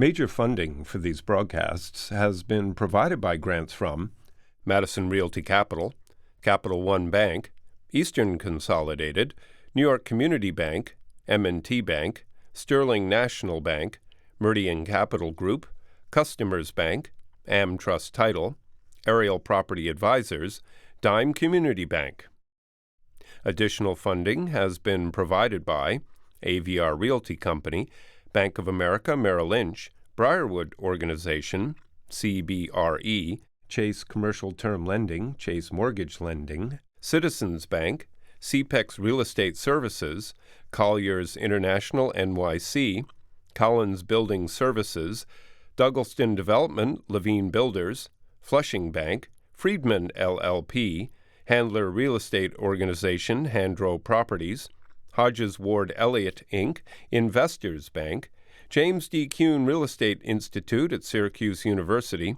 Major funding for these broadcasts has been provided by grants from Madison Realty Capital, Capital One Bank, Eastern Consolidated, New York Community Bank, M&T Bank, Sterling National Bank, Meridian Capital Group, Customers Bank, AmTrust Title, Ariel Property Advisors, Dime Community Bank. Additional funding has been provided by AVR Realty Company, Bank of America Merrill Lynch, Briarwood Organization, CBRE, Chase Commercial Term Lending, Chase Mortgage Lending, Citizens Bank, CPEX Real Estate Services, Colliers International NYC, Collins Building Services, Douglaston Development, Levine Builders, Flushing Bank, Friedman LLP, Handler Real Estate Organization, Handro Properties, Hodges Ward Elliott, Inc., Investors Bank, James D. Kuhn Real Estate Institute at Syracuse University,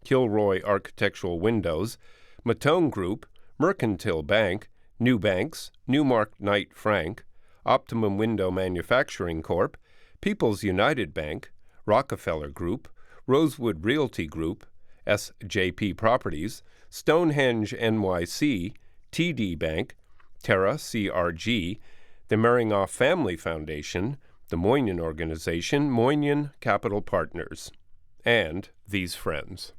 Kilroy Architectural Windows, Matone Group, Mercantile Bank, New Banks, Newmark Knight Frank, Optimum Window Manufacturing Corp., People's United Bank, Rockefeller Group, Rosewood Realty Group, SJP Properties, Stonehenge NYC, TD Bank, Terra CRG, the Meringoff Family Foundation, the Moynihan Organization, Moynihan Capital Partners, and these friends.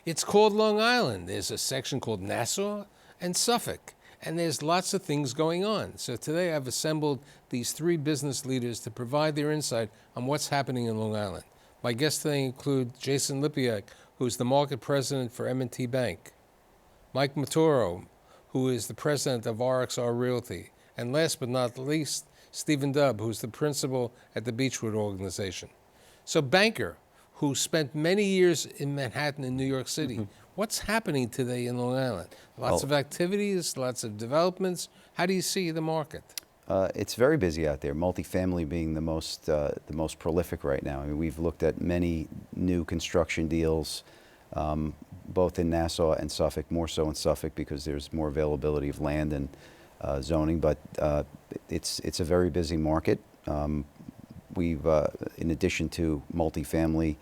It's called Long Island. There's a section called Nassau and Suffolk, and there's lots of things going on. So today I've assembled these three business leaders to provide their insight on what's happening in Long Island. My guests today include Jason Lipiec, who's the market president for M&T Bank, Mike Maturo, who is the president of RXR Realty, and last but not least, Stephen Dubb, who's the principal at the Beechwood organization. So banker, who spent many years in Manhattan and New York City. What's happening today in Long Island? Lots of activities, lots of developments. How do you see the market? It's very busy out there, multifamily being the most prolific right now. I mean, we've looked at many new construction deals, both in Nassau and Suffolk, more so in Suffolk because there's more availability of land and zoning, but it's a very busy market. We've, in addition to multifamily,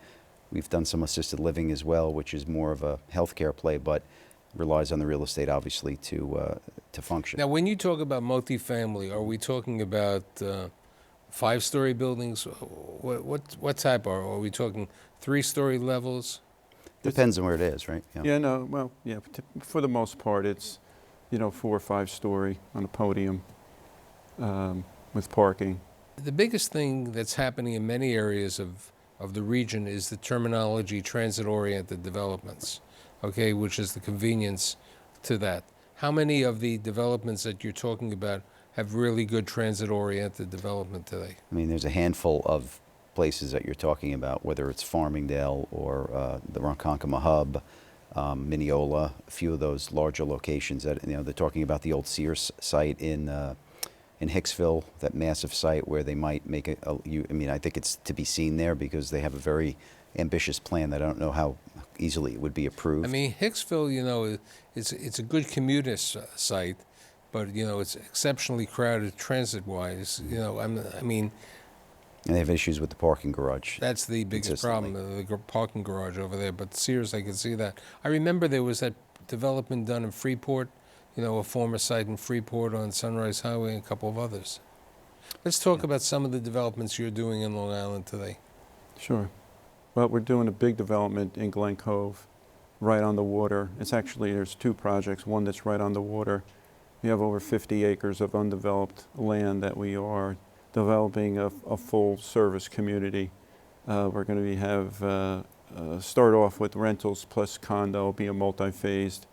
we've done some assisted living as well, which is more of a healthcare play, but relies on the real estate, obviously, to function. Now, when you talk about multifamily, are we talking about 5-story buildings? What type are we talking 3-story levels? Depends on where it is, right? Yeah, no, well, yeah, for the most part, it's, 4 or 5-story on a podium with parking. The biggest thing that's happening in many areas of the region is the terminology transit-oriented developments, okay, which is the convenience to that. How many of the developments that you're talking about have really good transit-oriented development today? I mean, there's a handful of places that you're talking about, whether it's Farmingdale or the Ronkonkoma Hub, Mineola, a few of those larger locations that, they're talking about the old Sears site in Hicksville, that massive site where they might make I think it's to be seen there because they have a very ambitious plan that I don't know how easily it would be approved. I mean, Hicksville, it's a good commuter site, but, it's exceptionally crowded transit-wise. And they have issues with the parking garage. That's the biggest problem, the parking garage over there. But Sears, I can see that. I remember there was that development done in Freeport, a former site in Freeport on Sunrise Highway and a couple of others. Let's talk about some of the developments you're doing in Long Island today. Sure. Well, we're doing a big development in Glen Cove, right on the water. There's 2 projects, one that's right on the water. We have over 50 acres of undeveloped land that we are developing a full service community We're going to start off with rentals plus condo. It'll be a multi-phased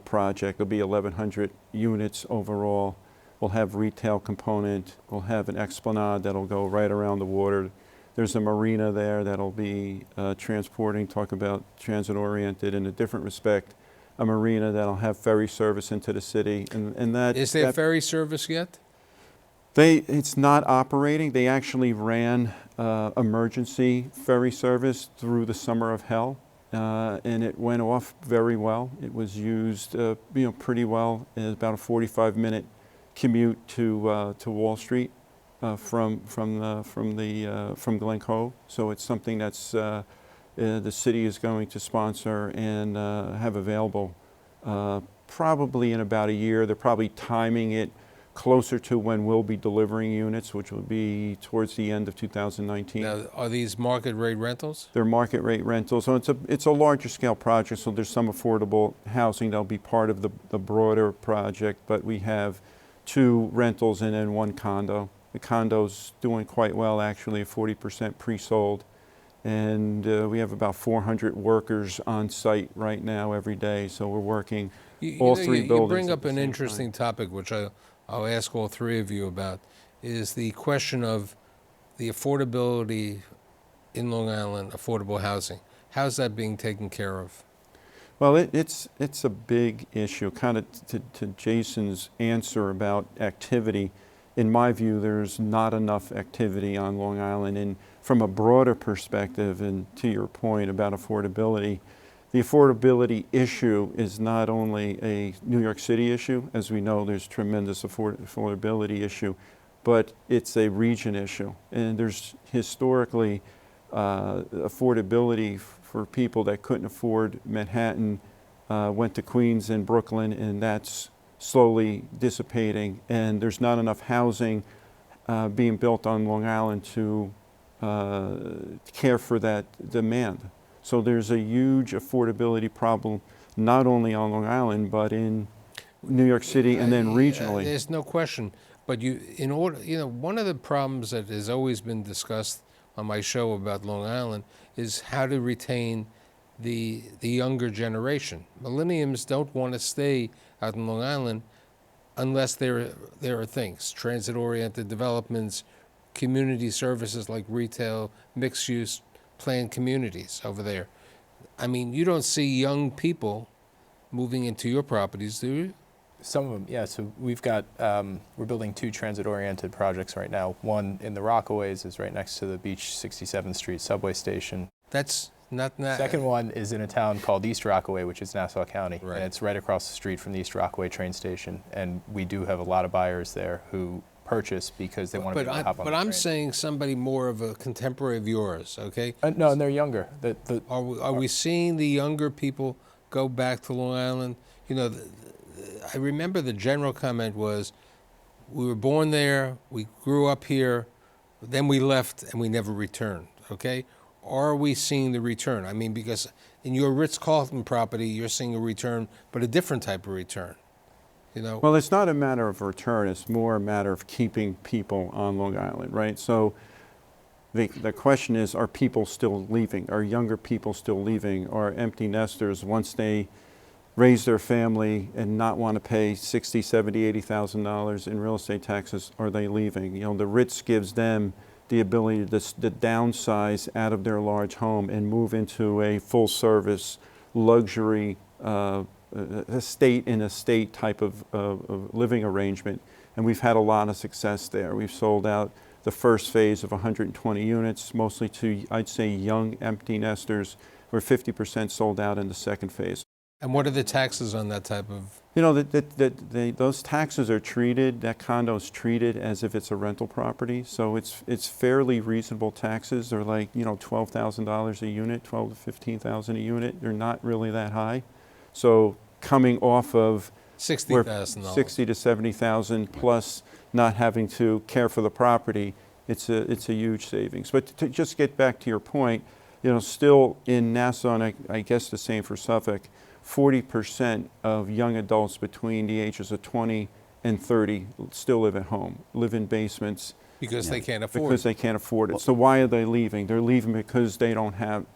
project. There'll be 1,100 units overall. We'll have retail component. We'll have an esplanade that'll go right around the water. There's a marina there that'll be transporting, talk about transit-oriented in a different respect, a marina that'll have ferry service into the city. And that Is there ferry service yet? It's not operating. They actually ran emergency ferry service through the summer of hell, and it went off very well. It was used, pretty well. It was about a 45-minute commute to Wall Street from Glen Cove. So it's something that's the city is going to sponsor and have available probably in about a year. They're probably timing it closer to when we'll be delivering units, which will be towards the end of 2019. Now, are these market rate rentals? They're market rate rentals. So it's a larger scale project, so there's some affordable housing that'll be part of the broader project, but we have 2 rentals and then 1 condo. The condo's doing quite well, actually, 40% pre-sold. And we have about 400 workers on site right now every day, so we're working all 3 buildings. You bring up an interesting topic, which I'll ask all 3 of you about, is the question of the affordability in Long Island, affordable housing. How's that being taken care of? Well, it's a big issue. Kind of to Jason's answer about activity, in my view, there's not enough activity on Long Island. And from a broader perspective, and to your point about affordability, the affordability issue is not only a New York City issue. As we know, there's tremendous affordability issue, but it's a region issue. And there's historically affordability for people that couldn't afford Manhattan, went to Queens and Brooklyn, and that's slowly dissipating. And there's not enough housing being built on Long Island to care for that demand. So there's a huge affordability problem, not only on Long Island, but in New York City and then regionally. There's no question. But one of the problems that has always been discussed on my show about Long Island is how to retain the younger generation. Millennials don't want to stay out in Long Island unless there are things, transit-oriented developments, community services like retail, mixed-use, planned communities over there. I mean, you don't see young people moving into your properties, do you? Some of them, yeah. So we've got, we're building 2 transit-oriented projects right now. One in the Rockaways is right next to the Beach 67th Street subway station. That's not. Second one is in a town called East Rockaway, which is Nassau County. Right. And it's right across the street from the East Rockaway train station. And we do have a lot of buyers there who purchase because they want to be able to hop on the But I'm train. saying somebody more of a contemporary of yours, okay? No, and they're younger. Are we seeing the younger people go back to Long Island? You know, I remember the general comment was, we were born there, we grew up here, then we left and we never returned, okay? Are we seeing the return? I mean, because in your Ritz-Carlton property, you're seeing a return, but a different type of return, you know? Well, it's not a matter of return, it's more a matter of keeping people on Long Island, right? So the question is, are people still leaving? Are younger people still leaving? Are empty nesters, once they raise their family and not want to pay $60,000, $70,000, $80,000 in real estate taxes, are they leaving? You know, the Ritz gives them the ability to downsize out of their large home and move into a full-service luxury estate type of living arrangement. And we've had a lot of success there. We've sold out the first phase of 120 units, mostly to, I'd say, young empty nesters. We're 50% sold out in the second phase. And what are the taxes on that type of? You know, those taxes are treated, that condo is treated as if it's a rental property. So it's fairly reasonable taxes. They're like, you know, $12,000 a unit, $12,000 to $15,000 a unit. They're not really that high. So coming off of $60,000. $60,000 to $70,000 plus not having to care for the property, it's a huge savings. But to just get back to your point, you know, still in Nassau, and I guess the same for Suffolk, 40% of young adults between the ages of 20 and 30 still live at home, live in basements. Because Yeah. they can't afford because it. they can't afford it. So why are they leaving? They're leaving because they don't have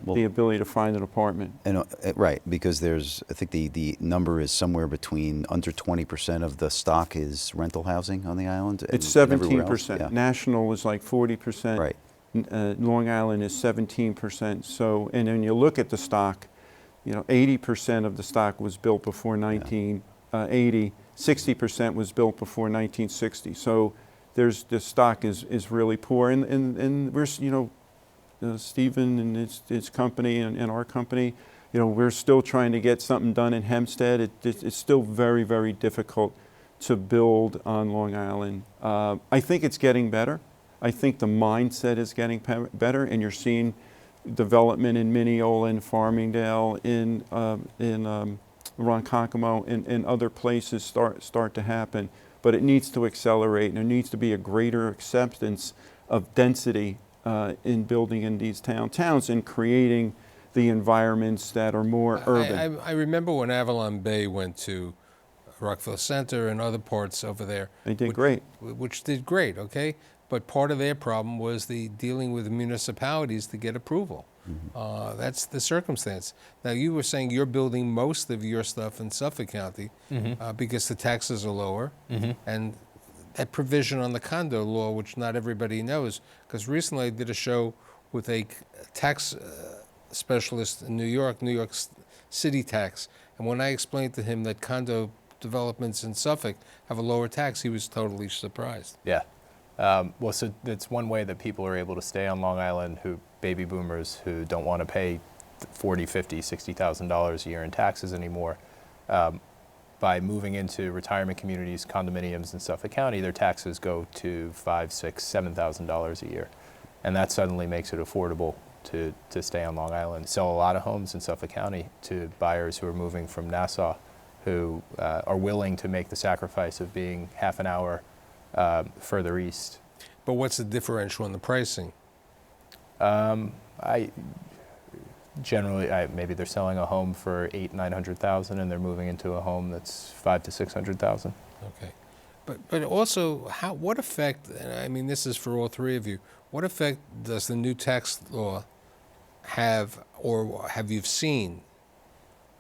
Well- the ability to find an apartment. And, right, because I think the number is somewhere between under 20% of the stock is rental housing on the island. It's and everywhere else. 17%. Yeah. National is like 40%. Right. Long Island is 17%. So, and then you look at the stock, 80% of the stock was built before 1980. 60% was built before 1960. So the stock is really poor. And we're, Stephen and his company and our company, we're still trying to get something done in Hempstead. It's still very, very difficult to build on Long Island. I think it's getting better. I think the mindset is getting better, and you're seeing development in Mineola and Farmingdale, in Ronkonkoma, and other places start to happen. But it needs to accelerate, and there needs to be a greater acceptance of density in building in these towns and creating the environments that are more urban. I remember when Avalon Bay went to Rockville Center and other parts over there. They did great. Which did great, okay? But part of their problem was the dealing with municipalities to get approval. That's the circumstance. Now, you were saying you're building most of your stuff in Suffolk County because the taxes are lower, and that provision on the condo law, which not everybody knows, because recently I did a show with a tax specialist in New York City tax, and when I explained to him that condo developments in Suffolk have a lower tax, he was totally surprised. Yeah. Well, so that's one way that people are able to stay on Long Island, baby boomers who don't want to pay $40,000, $50,000, $60,000 a year in taxes anymore. By moving into retirement communities, condominiums in Suffolk County, their taxes go to $5,000, $6,000, $7,000 a year. And that suddenly makes it affordable to stay on Long Island. Sell a lot of homes in Suffolk County to buyers who are moving from Nassau, who are willing to make the sacrifice of being half an hour further east. But what's the differential in the pricing? Generally, maybe they're selling a home for $800,000-900,000, and they're moving into a home that's $500,000 to $600,000. Okay, but also, what effect? And I mean, this is for all three of you. What effect does the new tax law have, or have you seen,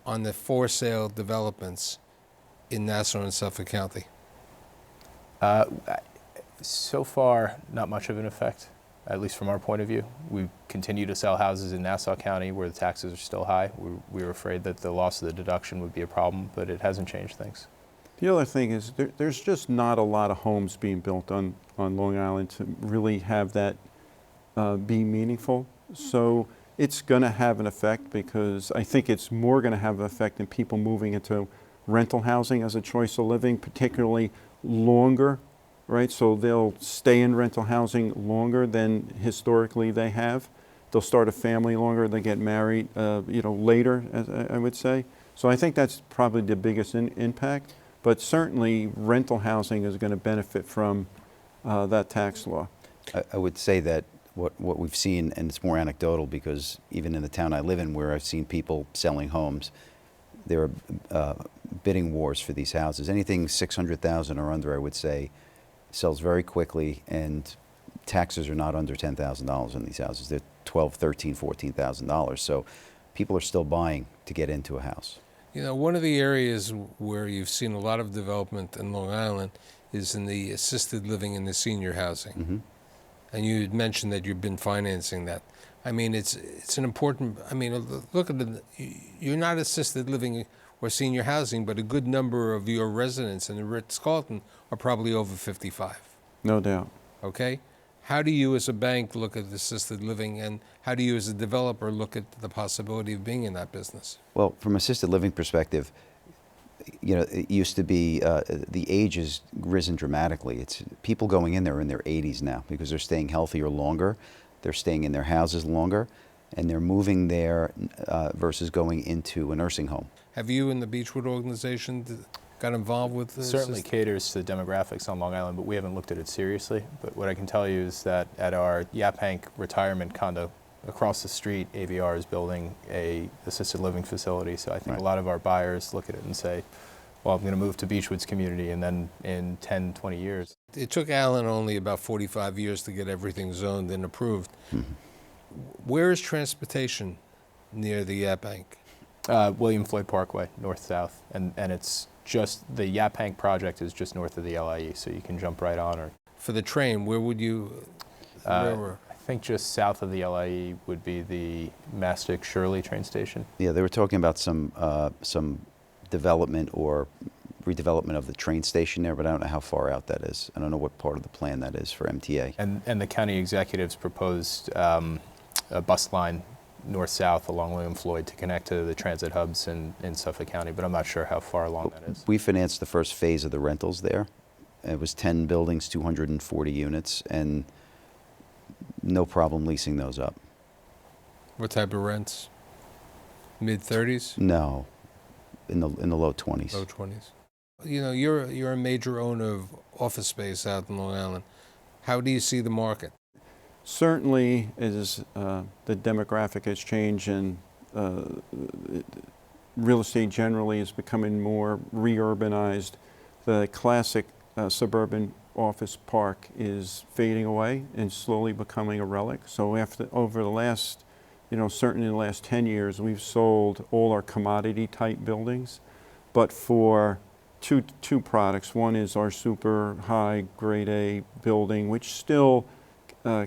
on the for sale developments in Nassau and Suffolk County? So far, not much of an effect, at least from our point of view. We continue to sell houses in Nassau County where the taxes are still high. We were afraid that the loss of the deduction would be a problem, but it hasn't changed things. The other thing is there's just not a lot of homes being built on Long Island to really have that be meaningful. So it's going to have an effect, because I think it's more going to have an effect in people moving into rental housing as a choice of living, particularly longer, right? So they'll stay in rental housing longer than historically they have. They'll start a family longer. They get married, later, I would say. So I think that's probably the biggest impact. But certainly, rental housing is going to benefit from that tax law. I would say that what we've seen, and it's more anecdotal because even in the town I live in, where I've seen people selling homes, there are bidding wars for these houses. Anything $600,000 or under, I would say, sells very quickly, and taxes are not under $10,000 in these houses. They're $12,000, $13,000, $14,000. So people are still buying to get into a house. One of the areas where you've seen a lot of development in Long Island is in the assisted living and the senior housing. And you had mentioned that you've been financing that. I mean, it's an important, look at it, you're not assisted living or senior housing, but a good number of your residents in the Ritz-Carlton are probably over 55. No doubt. Okay? How do you as a bank look at assisted living, and how do you as a developer look at the possibility of being in that business? Well, from assisted living perspective, it used to be the age has risen dramatically. It's people going in there in their 80s now because they're staying healthier longer, they're staying in their houses longer, and they're moving there versus going into a nursing home. Have you in the Beechwood organization got involved with this? Certainly caters to the demographics on Long Island, but we haven't looked at it seriously. But what I can tell you is that at our Yaphank retirement condo across the street, AVR is building a assisted living facility. So I think a lot of our buyers look at it and say, well, I'm going to move to Beechwood's community, and then in 10, 20 years. It took Allen only about 45 years to get everything zoned and approved. Where is transportation near the Yaphank? William Floyd Parkway, north-south, and it's just, the Yaphank project is just north of the LIE, so you can jump right on. Or For the train, where would you, I think just south of the LIE would be the Mastic Shirley train station. Yeah, they were talking about some development or redevelopment of the train station there, but I don't know how far out that is. I don't know what part of the plan that is for MTA. And the county executives proposed a bus line north-south along William Floyd to connect to the transit hubs in Suffolk County, but I'm not sure how far along that is. We financed the first phase of the rentals there. It was 10 buildings, 240 units, and no problem leasing those up. what type of rents? Mid-30s? No, in the low 20s. Low 20s? You know, you're a major owner of office space out in Long Island. How do you see the market? Certainly, as the demographic has changed and real estate generally is becoming more re-urbanized, the classic suburban office park is fading away and slowly becoming a relic. So over the last, certainly in the last 10 years, we've sold all our commodity type buildings, but for two products. One is our super high grade A building, which still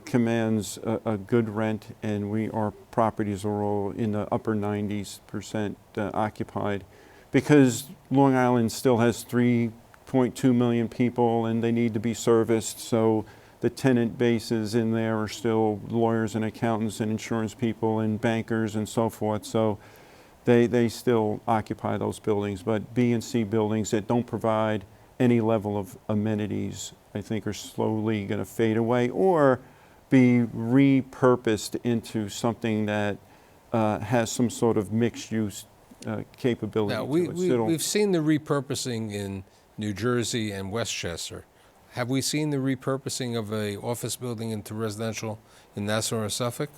commands a good rent, and our properties are all in the upper 90% occupied, because Long Island still has 3.2 million people and they need to be serviced. So the tenant bases in there are still lawyers and accountants and insurance people and bankers and so forth. So they still occupy those buildings. But B and C buildings that don't provide any level of amenities, I think, are slowly going to fade away or be repurposed into something that has some sort of mixed use capability. Now, to it. we've seen the repurposing in New Jersey and Westchester. Have we seen the repurposing of a office building into residential in Nassau or Suffolk?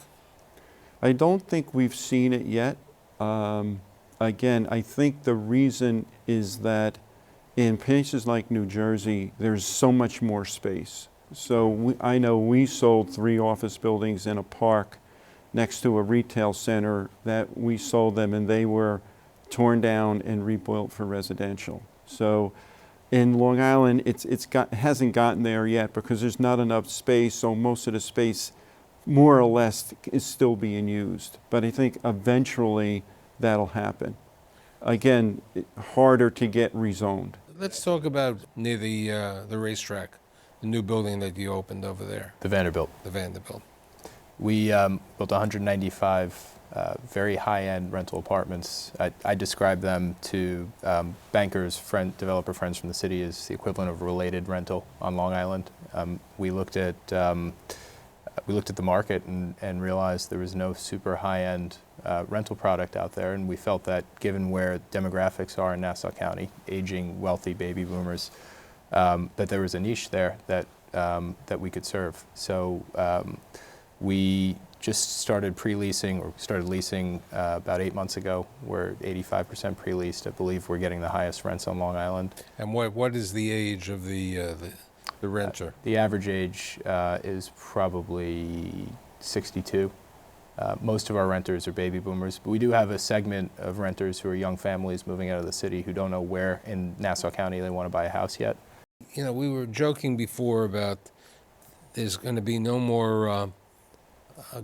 I don't think we've seen it yet. Again, I think the reason is that in places like New Jersey, there's so much more space. So I know we sold 3 office buildings in a park next to a retail center that we sold them, and they were torn down and rebuilt for residential. So in Long Island, it hasn't gotten there yet because there's not enough space, so most of the space more or less is still being used. But I think eventually that'll happen. Again, harder to get rezoned. Let's talk about near the racetrack, the new building that you opened over there. The Vanderbilt. The Vanderbilt. We built 195 very high-end rental apartments. I describe them to bankers, developer friends from the city as the equivalent of related rental on Long Island. We looked at the market and realized there was no super high-end rental product out there, and we felt that given where demographics are in Nassau County, aging, wealthy baby boomers, that there was a niche there that we could serve. So we just started pre-leasing, or started leasing about 8 months ago. We're 85% pre-leased. I believe we're getting the highest rents on Long Island. And what is the age of the renter? The average age is probably 62. Most of our renters are baby boomers, but we do have a segment of renters who are young families moving out of the city who don't know where in Nassau County they want to buy a house yet. You know, we were joking before about there's going to be no more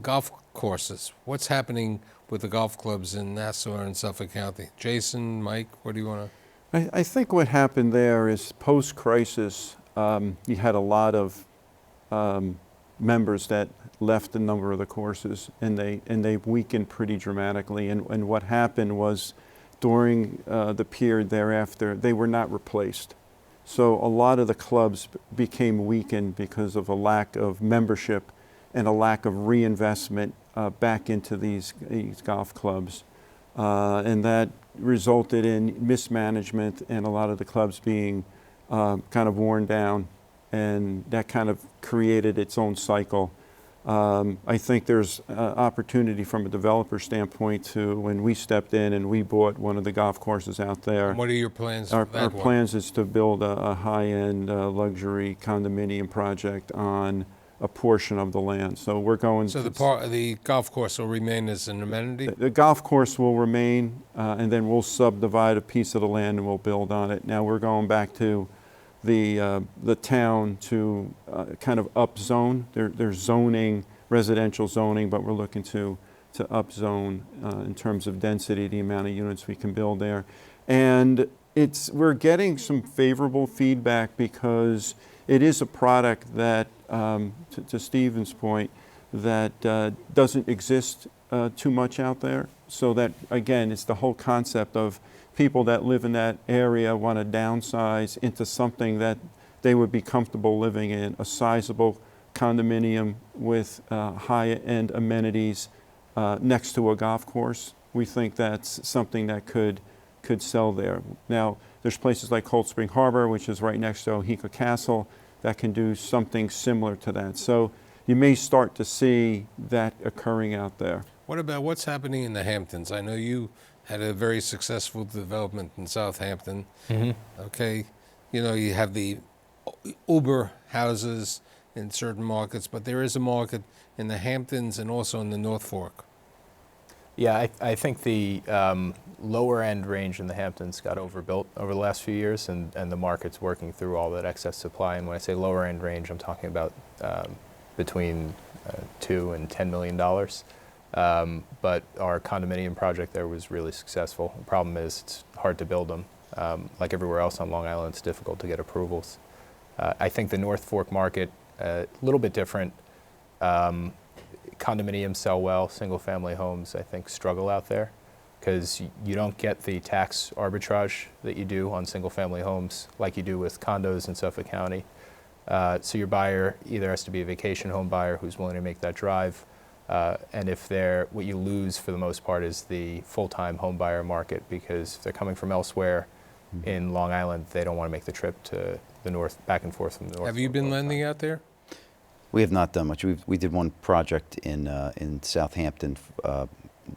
golf courses. What's happening with the golf clubs in Nassau and Suffolk County? Jason, Mike, what do you want to? I think what happened there is post-crisis, you had a lot of members that left a number of the courses, and they weakened pretty dramatically. And what happened was, during the period thereafter, they were not replaced. So a lot of the clubs became weakened because of a lack of membership and a lack of reinvestment back into these golf clubs. And that resulted in mismanagement and a lot of the clubs being kind of worn down, and that kind of created its own cycle. I think there's opportunity from a developer standpoint to, when we stepped in and we bought one of the golf courses out there. And what are your plans Our for that one? plans is to build a high-end luxury condominium project on a portion of the land. So we're going. So the golf course will remain as an amenity? The golf course will remain, and then we'll subdivide a piece of the land and we'll build on it. Now we're going back to the town to kind of upzone. There's zoning, residential zoning, but we're looking to upzone in terms of density, the amount of units we can build there. And we're getting some favorable feedback because it is a product that, to Stephen's point, that doesn't exist too much out there. So that, again, it's the whole concept of people that live in that area want to downsize into something that they would be comfortable living in, a sizable condominium with high-end amenities next to a golf course. We think that's something that could sell there. Now, there's places like Cold Spring Harbor, which is right next to Oheka Castle, that can do something similar to that. So you may start to see that occurring out there. What about what's happening in the Hamptons? I know you had a very successful development in Southampton. Okay, you know, you have the Uber houses in certain markets, but there is a market in the Hamptons and also in the North Fork. Yeah, I think the lower end range in the Hamptons got overbuilt over the last few years, and the market's working through all that excess supply. And when I say lower end range, I'm talking about between $2 and $10 million. But our condominium project there was really successful. The problem is it's hard to build them. Like everywhere else on Long Island, it's difficult to get approvals. I think the North Fork market, a little bit different. Condominiums sell well. Single-family homes, I think, struggle out there because you don't get the tax arbitrage that you do on single-family homes like you do with condos in Suffolk County. So your buyer either has to be a vacation home buyer who's willing to make that drive, and if what you lose for the most part is the full-time home buyer market, because if they're coming from elsewhere in Long Island, they don't want to make the trip to the north, back and forth from the north. Have you been lending out there? We have not done much. We did one project in Southampton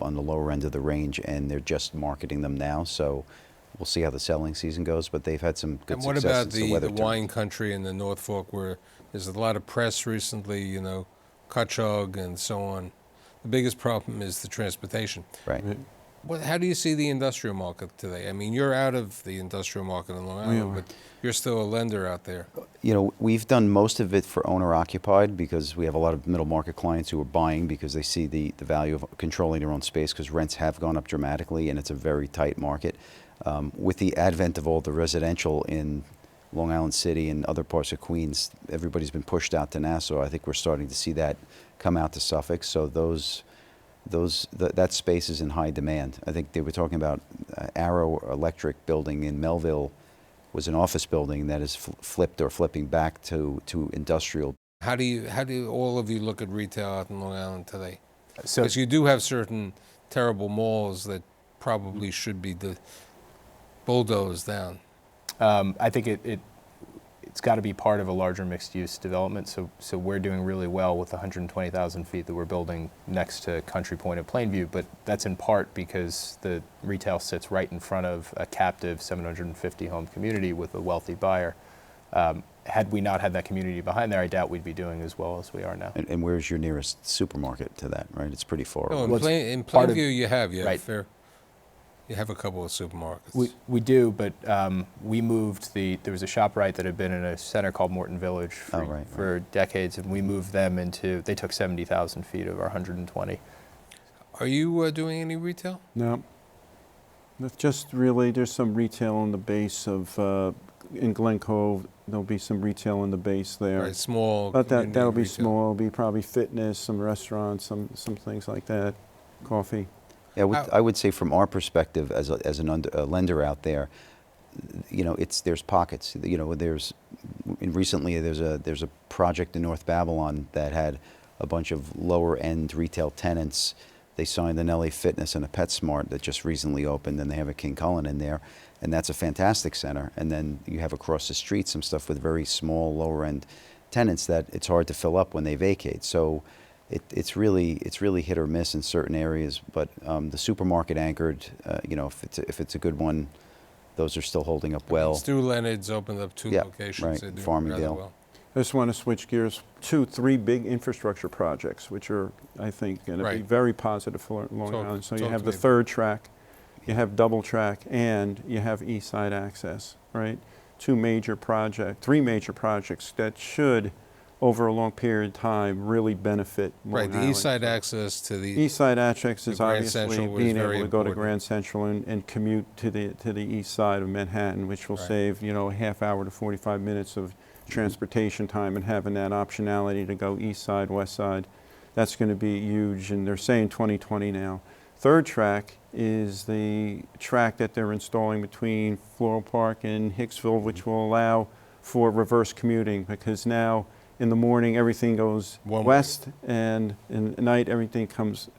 on the lower end of the range, and they're just marketing them now. So we'll see how the selling season goes. But they've had some good success. And what about since weather the turned. wine country in the North Fork, where there's a lot of press recently, you know, Cutchogue and so on? The biggest problem is the transportation. Right. How do you see the industrial market today? I mean, you're out of the industrial market in Long Island, but you're still a lender out there. You know, we've done most of it for owner-occupied because we have a lot of middle-market clients who are buying because they see the value of controlling their own space, because rents have gone up dramatically and it's a very tight market. With the advent of all the residential in Long Island City and other parts of Queens, everybody's been pushed out to Nassau. I think we're starting to see that come out to Suffolk. So that space is in high demand. I think they were talking about Arrow Electric building in Melville was an office building that is flipped or flipping back to industrial. How do all of you look at retail out in Long Island today? So Because you do have certain terrible malls that probably should be bulldozed down. I think it's got to be part of a larger mixed-use development. So we're doing really well with the 120,000 feet that we're building next to Country Point at Plainview, but that's in part because the retail sits right in front of a captive 750-home community with a wealthy buyer. Had we not had that community behind there, I doubt we'd be doing as well as we are now. And where's your nearest supermarket to that, right? It's pretty far. No, away. in Plainview you have right. You have a couple of supermarkets. We do, but we moved there was a ShopRite that had been in a center called Morton Village for decades, and we moved them they took 70,000 feet of our 120. Are you doing any retail? No. That's just really, there's some retail on the base of, in Glen Cove, there'll be some retail in the base there. Right, small. But that'll be retail. small. It'll be probably fitness, some restaurants, some things like that, coffee. Yeah, I would say from our perspective as a lender out there, you know, there's pockets. You know, recently there's a project in North Babylon that had a bunch of lower end retail tenants. They signed an LA Fitness and a PetSmart that just recently opened, and they have a King Cullen in there, and that's a fantastic center. And then you have across the street some stuff with very small lower end tenants that it's hard to fill up when they vacate. So it's really hit or miss in certain areas. But the supermarket anchored, you know, if it's a good one, those are still holding up well. Stu Leonard's opened up 2 Yeah, locations. right, They're doing rather Farmingdale. well. I just want to switch gears. 3 big infrastructure projects, which are, I think, going to be Right. very positive for Long Talk- Island. So you talk have to the me. third track, you have double track, and you have east side access, right? 3 major projects that should, over a long period of time, really benefit Long Right, the Island. east side access to the East side access is Grand obviously Central was being very able to go to important. Grand Central and commute to the east side of Manhattan, which will Right. save, you know, a half hour to 45 minutes of transportation time, and having that optionality to go east side, west side. That's going to be huge, and they're saying 2020 now. Third track is the track that they're installing between Floral Park and Hicksville, which will allow for reverse commuting, because now in the morning everything goes One way. west, and in the night everything comes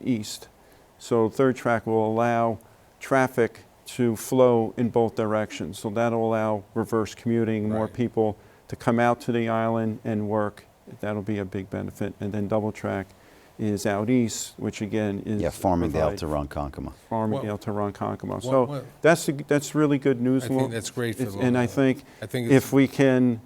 east. So third track will allow traffic to flow in both directions. So that'll allow reverse commuting, more Right. people to come out to the island and work. That'll be a big benefit. And then double track is out east, which again is Yeah, Farmingdale provide- to Ronkonkoma. Farmingdale to Ronkonkoma. So Well, that's really good news. I think that's great for It's- Long And I Island. think I think it's, if we can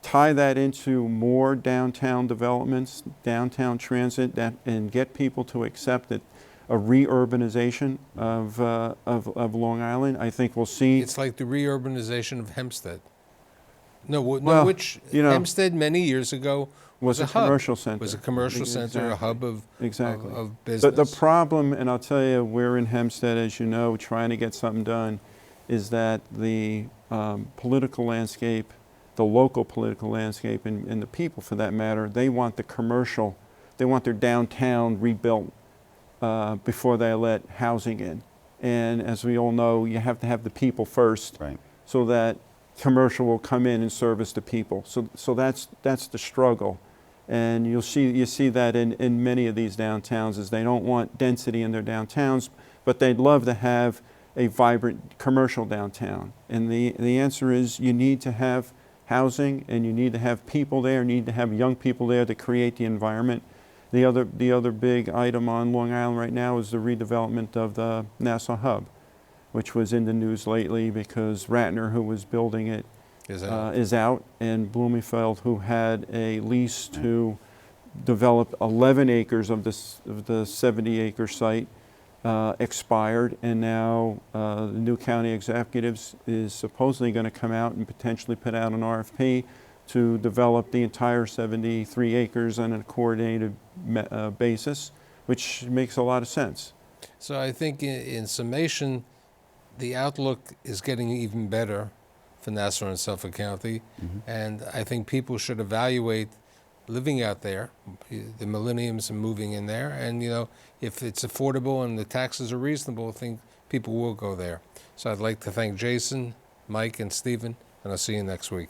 tie that into more downtown developments, downtown transit, and get people to accept that a re-urbanization of Long Island, I think we'll see. it's like the reurbanization of Hempstead. No, Well, which you know, Hempstead many years ago was a hub. commercial center. Was a commercial center, a Exactly. hub of Exactly. of business. The problem, and I'll tell you, we're in Hempstead, as you know, trying to get something done, is that the political landscape, the local political landscape, and the people for that matter, they want the commercial, they want their downtown rebuilt before they let housing in. And as we all know, you have to have the people first, Right. so that commercial will come in and service the people. So that's the struggle. And you see that in many of these downtowns, is they don't want density in their downtowns, but they'd love to have a vibrant commercial downtown. And the answer is, you need to have housing, and you need to have people there, you need to have young people there to create the environment. The other big item on Long Island right now is the redevelopment of the Nassau Hub, which was in the news lately because Ratner, who was building it, is out, and Bloomfield, who had a lease to develop 11 acres of the 70-acre site, expired, and now the new county executives is supposedly going to come out and potentially put out an RFP to develop the entire 73 acres on a coordinated basis, which makes a lot of sense. So I think in summation, the outlook is getting even better for Nassau and Suffolk County, and I think people should evaluate living out there. The millenniums are moving in there, and you know, if it's affordable and the taxes are reasonable, I think people will go there. So I'd like to thank Jason, Mike, and Stephen, and I'll see you next week.